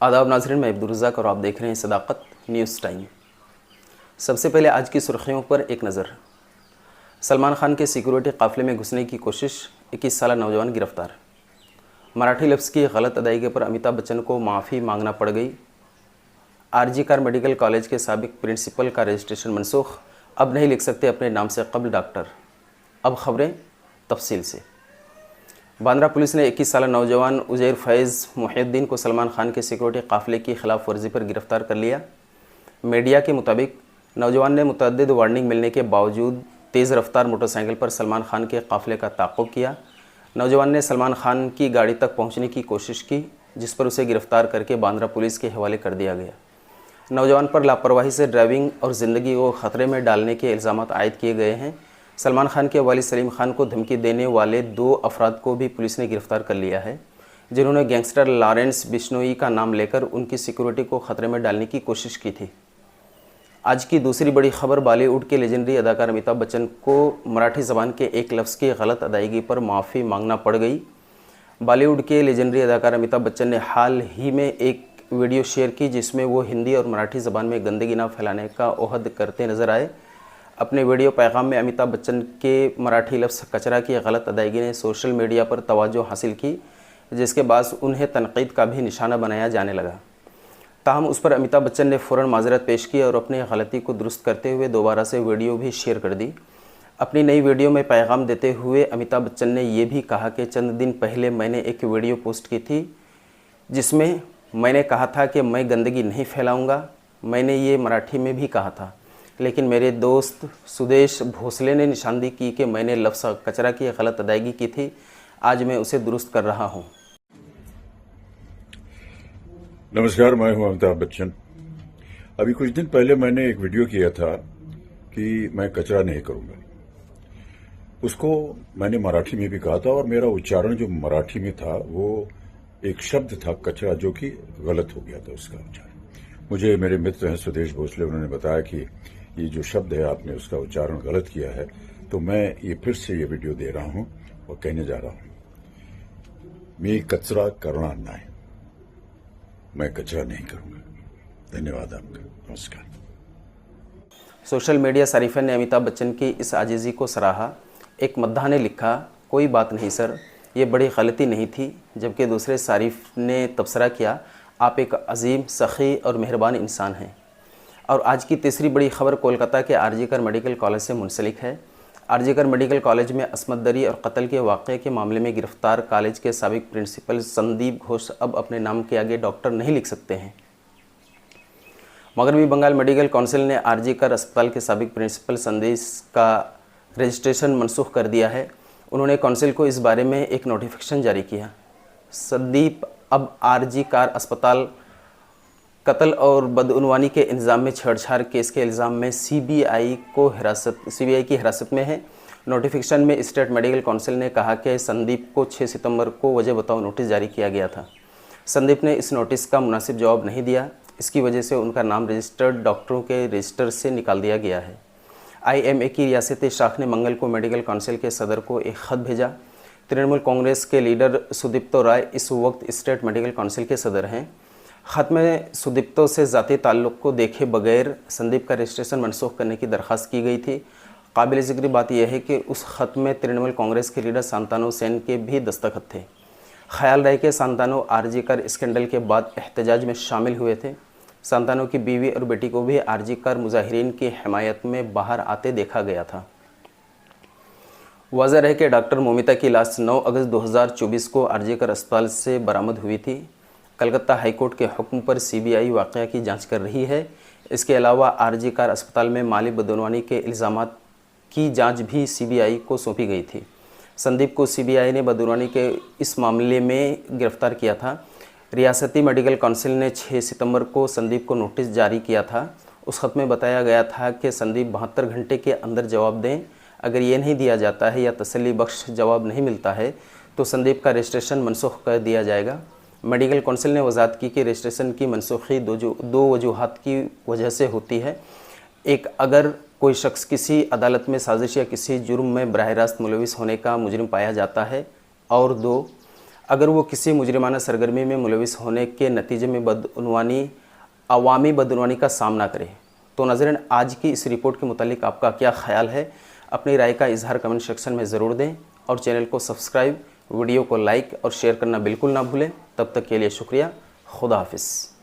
आदाब नाज़रीन, मैं अब्दुल रज़ाक और आप देख रहे हैं सदाकत न्यूज़ टाइम। सबसे पहले आज की सुर्खियों पर एक नज़र। सलमान खान के सिक्योरिटी काफ़िले में घुसने की कोशिश, 21 साला नौजवान गिरफ्तार। मराठी लफ्ज़ की गलत अदायगी पर अमिताभ बच्चन को माफ़ी मांगना पड़ गई। आरजी कार मेडिकल कॉलेज के साबिक प्रिंसिपल का रजिस्ट्रेशन मनसूख, अब नहीं लिख सकते अपने नाम से कबल डॉक्टर। अब खबरें तफसील से। बांद्रा पुलिस ने 21 साला नौजवान उजैर फैज़ मुहिउद्दीन को सलमान खान के सिक्योरिटी काफ़िले की खिलाफ वर्जी पर गिरफ्तार कर लिया। मीडिया के मुताबिक नौजवान ने मुतअद्दिद वार्निंग मिलने के बावजूद तेज़ रफ्तार मोटरसाइकिल पर सलमान खान के काफ़िले का ताक़ुब किया। नौजवान ने सलमान खान की गाड़ी तक पहुंचने की कोशिश की, जिस पर उसे गिरफ्तार करके बांद्रा पुलिस के हवाले कर दिया गया। नौजवान पर लापरवाही से ड्राइविंग और ज़िंदगी को ख़तरे में डालने के इल्ज़ाम आयद किए गए हैं। सलमान खान के वालिद सलीम खान को धमकी देने वाले 2 अफराद को भी पुलिस ने गिरफ्तार कर लिया है, जिन्होंने गैंगस्टर लॉरेंस बिश्नोई का नाम लेकर उनकी सिक्योरिटी को ख़तरे में डालने की कोशिश की थी। आज की दूसरी बड़ी खबर, बॉलीवुड के लेजेंडरी अदाकार अमिताभ बच्चन को मराठी ज़बान के एक लफ्ज़ की गलत अदायगी पर माफ़ी मांगना पड़ गई। बॉलीवुड के लेजेंडरी अदाकार अमिताभ बच्चन ने हाल ही में एक वीडियो शेयर की, जिसमें वो हिंदी और मराठी ज़बान में गंदगी ना फैलाने का ओहद करते नज़र आए। अपने वीडियो पैगाम में अमिताभ बच्चन के मराठी लफ्ज़ कचरा की गलत अदायगी ने सोशल मीडिया पर तवज्जो हासिल की, जिसके बाद उन्हें तनकीद का भी निशाना बनाया जाने लगा। ताहम उस पर अमिताभ बच्चन ने फ़ौरन माज़रत पेश की और अपनी गलती को दुरुस्त करते हुए दोबारा से वीडियो भी शेयर कर दी। अपनी नई वीडियो में पैगाम देते हुए अमिताभ बच्चन ने यह भी कहा कि चंद दिन पहले मैंने एक वीडियो पोस्ट की थी, जिसमें मैंने कहा था कि मैं गंदगी नहीं फैलाऊँगा। मैंने ये मराठी में भी कहा था, लेकिन मेरे दोस्त सुदेश भोसले ने निशानदेही की कि मैंने लफ्ज़ कचरा की गलत अदायगी की थी। आज मैं उसे दुरुस्त कर रहा हूँ। नमस्कार, मैं हूं अमिताभ बच्चन। अभी कुछ दिन पहले मैंने एक वीडियो किया था कि मैं कचरा नहीं करूंगा। उसको मैंने मराठी में भी कहा था और मेरा उच्चारण जो मराठी में था वो एक शब्द था कचरा, जो कि गलत हो गया था उसका उच्चारण। मुझे मेरे मित्र हैं सुदेश भोसले, उन्होंने बताया कि ये जो शब्द है आपने उसका उच्चारण गलत किया है, तो मैं ये फिर से ये वीडियो दे रहा हूं और कहने जा रहा हूं, मैं कचरा करना नहीं, मैं कचरा नहीं करूंगा। धन्यवाद आपका, नमस्कार। सोशल मीडिया सारिफिन ने अमिताभ बच्चन की इस आजिज़ी को सराहा। एक मद्दाह ने लिखा, कोई बात नहीं सर, ये बड़ी गलती नहीं थी। जबकि दूसरे सारिफ ने तबसरा किया, आप एक अजीम, सखी और मेहरबान इंसान हैं। और आज की तीसरी बड़ी खबर कोलकाता के आरजी कार मेडिकल कॉलेज से मुंसलिक है। आरजी कार मेडिकल कॉलेज में अस्मत दरी और कत्ल के वाक़े के मामले में गिरफ्तार कॉलेज के साबिक प्रिंसिपल संदीप घोष अब अपने नाम के आगे डॉक्टर नहीं लिख सकते हैं। मगरबी बंगाल मेडिकल काउंसिल ने आरजी कार अस्पताल के साबिक प्रिंसिपल संदीप का रजिस्ट्रेशन मनसूख कर दिया है। उन्होंने काउंसिल को इस बारे में एक नोटिफिकेशन जारी किया। संदीप अब आरजी कार अस्पताल कत्ल और बदउनवानी के इल्ज़ाम में छेड़छाड़ केस के इल्ज़ाम में सीबीआई की हिरासत में है। नोटिफिकेशन में स्टेट मेडिकल काउंसिल ने कहा कि संदीप को 6 सितंबर को वजह बताओ नोटिस जारी किया गया था। संदीप ने इस नोटिस का मुनासिब जवाब नहीं दिया। इसकी वजह से उनका नाम रजिस्टर्ड डॉक्टरों के रजिस्टर से निकाल दिया गया है। IMA की रियासती शाख ने मंगल को मेडिकल काउंसिल के सदर को एक ख़त भेजा। तृणमूल कांग्रेस के लीडर सुदीप्तो राय इस वक्त स्टेट मेडिकल काउंसिल के सदर हैं। ख़त में सुदीप्तो से ज़ाती ताल्लुक़ को देखे बगैर संदीप का रजिस्ट्रेशन मनसूख करने की दरख्वास्त की गई थी। काबिल ज़िक्र बात यह है कि उस ख़त में तृणमूल कांग्रेस के लीडर सांतानो सेन के भी दस्तखत थे। ख्याल रहे कि सांतानो आरजी कार स्कैंडल के बाद एहतजाज में शामिल हुए थे। सांतानो की बीवी और बेटी को भी आरजी कार मुजाहिरीन की हिमायत में बाहर आते देखा गया था। वाज़ेह है कि डॉक्टर मोमिता की लाश 9 अगस्त 2024 को आरजी कार अस्पताल से बरामद हुई थी। कलकत्ता हाईकोर्ट के हुक्म पर सीबीआई वाक़या की जांच कर रही है। इसके अलावा आरजी कार अस्पताल में माली बदउनवानी के इल्ज़ामात की जांच भी सीबीआई को सौंपी गई थी। संदीप को सीबीआई ने बदउनवानी के इस मामले में गिरफ्तार किया था। रियासती मेडिकल काउंसिल ने 6 सितंबर को संदीप को नोटिस जारी किया था। उस खत में बताया गया था कि संदीप 72 घंटे के अंदर जवाब दें। अगर ये नहीं दिया जाता है या तसल्ली बख्श जवाब नहीं मिलता है तो संदीप का रजिस्ट्रेशन मनसूख कर दिया जाएगा। मेडिकल काउंसिल ने वजाहत की कि रजिस्ट्रेशन की मनसूखी दो वजूहात की वजह से होती है। एक, अगर कोई शख्स किसी अदालत में साजिश या किसी जुर्म में बराह रास्त मुलविस होने का मुजरिम पाया जाता है, और 2, अगर वो किसी मुजरिमाना सरगर्मी में मुलविस होने के नतीजे में अवामी बदउनवानी का सामना करे। तो नाज़रीन, आज की इस रिपोर्ट के मुतालिक आपका क्या ख्याल है? अपनी राय का इजहार कमेंट सेक्शन में ज़रूर दें और चैनल को सब्सक्राइब, वीडियो को लाइक और शेयर करना बिल्कुल ना भूलें। तब तक के लिए शुक्रिया। खुदा हाफिज़।